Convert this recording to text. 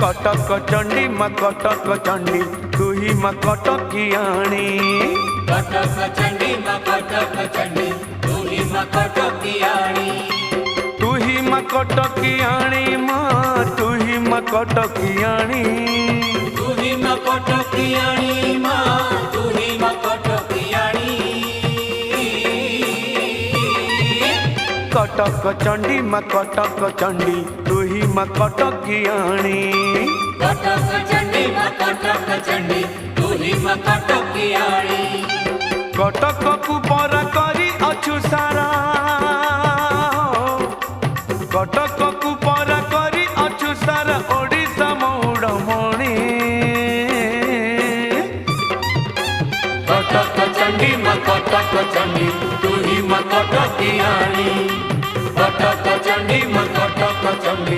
कटक चंडी माँ कटक चंडी तू ही माँ कटकियाणी। कटक चंडी माँ कटक चंडी तू ही माँ कटकियाणी। तू ही माँ कटकियाणी माँ तू ही माँ कटकियाणी। तू ही माँ कटकियाणी माँ तू ही माँ कटकियाणी। कटक चंडी माँ कटक चंडी तू ही माँ कटकियाणी। कटक चंडी माँ कटक चंडी तू ही माँ कटकियाणी। कटक को पर करी अछु सारा कटक को पर करी अछु सारा ओडिशा मौड़मणि। कटक चंडी माँ कटक चंडी तू ही माँ कटकियाणी। कटक चंडी माँ कटक चंडी